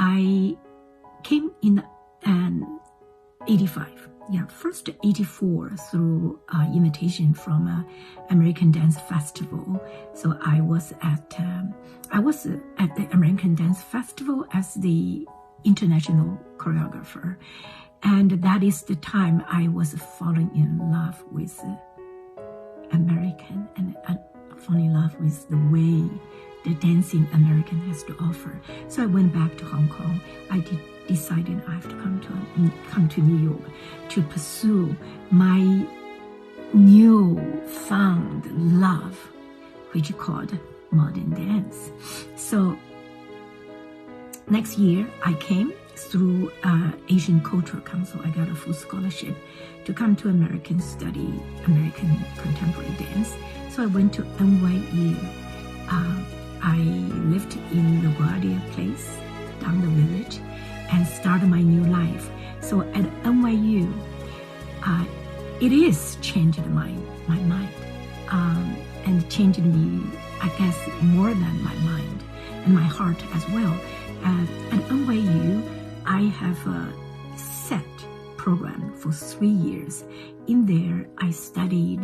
I came in 85. First 84 through invitation from American Dance Festival. So I was at the American Dance Festival as the international choreographer, and that is the time I was falling in love with American and falling in love with the way the dancing American has to offer. So I went back to Hong Kong. I decided I have to come to New York to pursue my new-found love, which is called modern dance. So next year, I came through Asian Cultural Council. I got a full scholarship to come to America, study American contemporary dance. So I went to NYU. I lived in the LaGuardia place, down the village, and started my new life. So at NYU, it is changed my mind, and changed me, I guess, more than my mind and my heart as well. At NYU, I have a set program for 3 years. In there, I studied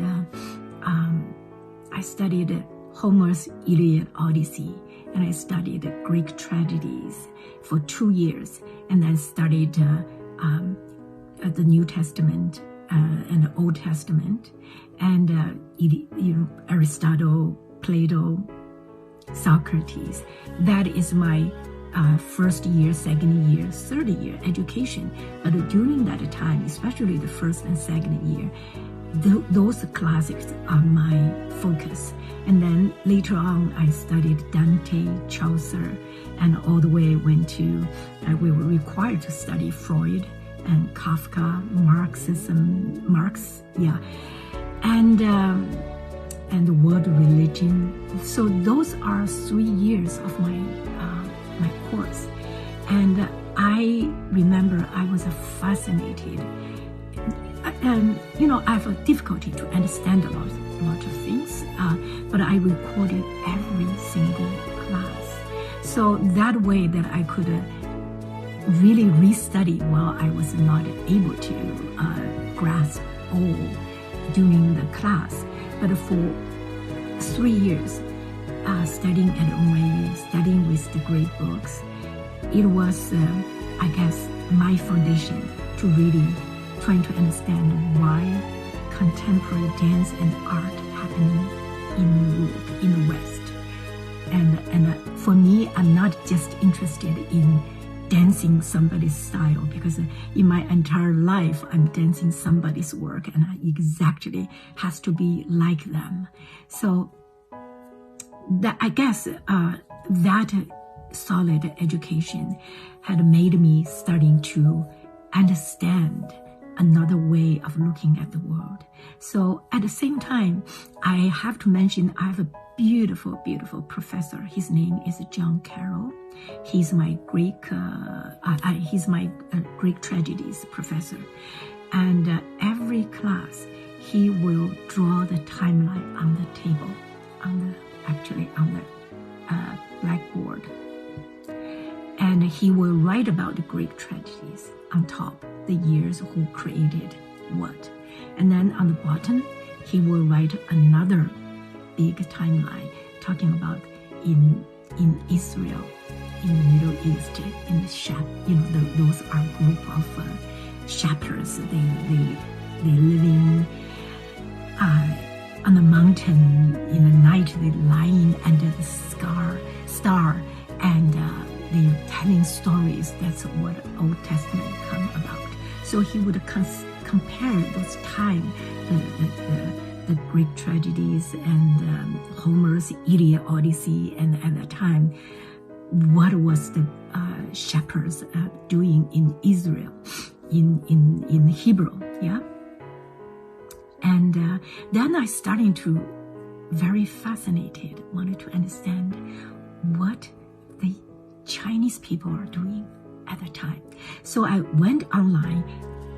Homer's Iliad Odyssey, and I studied Greek tragedies for 2 years, and then studied the New Testament and the Old Testament, and Aristotle, Plato, Socrates. That is my first year, second year, third year education. But during that time, especially the first and second year, those classics are my focus. And then later on, I studied Dante, Chaucer, and all the way went to, we were required to study Freud and Kafka, Marx, and the world religion. So those are 3 years of my course. And I remember I was fascinated. And I have a difficulty to understand a lot of things, but I recorded every single class. So that way that I could really restudy while I was not able to grasp all during the class. But for 3 years, studying at NYU, studying with the great books, it was, I guess, my foundation to really trying to understand why contemporary dance and art happening in New York, in the West. And for me, I'm not just interested in dancing somebody's style, because in my entire life, I'm dancing somebody's work, and I exactly has to be like them. So that, I guess, that solid education had made me starting to understand another way of looking at the world. So at the same time, I have to mention I have a beautiful, beautiful professor. His name is John Carroll. He's my Greek tragedies professor. And every class, he will draw the timeline on the table, on the blackboard. And he will write about the Greek tragedies on top, the years who created what. And then on the bottom, he will write another big timeline talking about in Israel, in the Middle East, in the those are a group of shepherds. They living on the mountain in the night. They lying under the star, and they're telling stories. That's what Old Testament come about. So he would compare those time, the Greek tragedies and Homer's Iliad Odyssey, and at that time, what was the shepherds doing in Israel, in Hebrew, yeah? And then I started to very fascinated, wanted to understand what the Chinese people are doing at the time. So I went online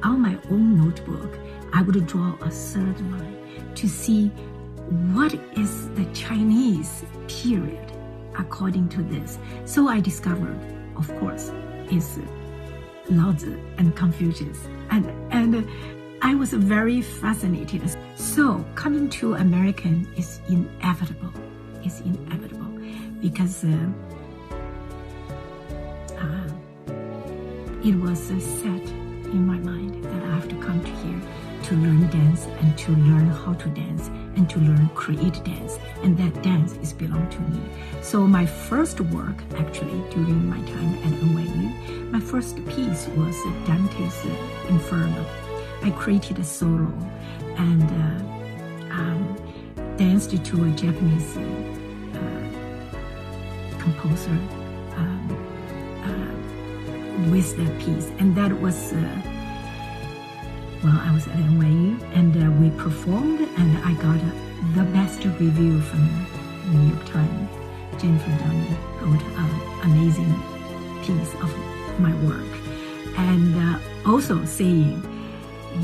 on my own notebook. I would draw a third line to see what is the Chinese period according to this. So I discovered, of course, is Lao Tzu and Confucius. And I was very fascinated. So coming to American is inevitable. It's inevitable because it was set in my mind that I have to come to here to learn dance and to learn how to dance and to learn create dance, and that dance is belong to me. So my first work actually during my time at NYU, my first piece was Dante's Inferno. I created a solo and danced to a Japanese composer with that piece, and that was I was at NYU, and we performed, and I got the best review from the New York Times. Jennifer Downey wrote an amazing piece of my work, and also saying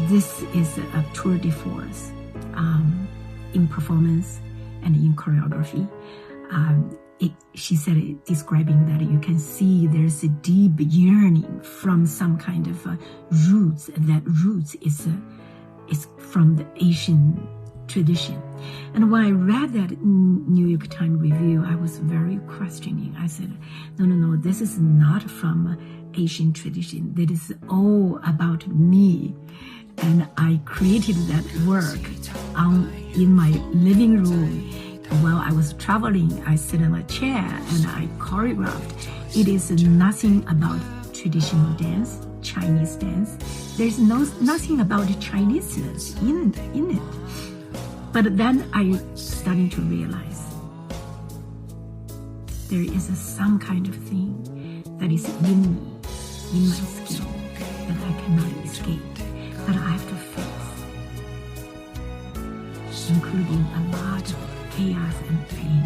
this is a tour de force in performance and in choreography. She said it, describing that you can see there's a deep yearning from some kind of roots. That roots is from the Asian tradition. And when I read that New York Times review, I was very questioning. I said, no, this is not from Asian tradition. That is all about me. And I created that work in my living room. While I was traveling, I sit in a chair and I choreographed. It is nothing about traditional dance, Chinese dance. There's nothing about Chineseness in it. But then I started to realize there is some kind of thing that is in me, in my skin, that I cannot escape, that I have to face, including a lot of chaos and pain.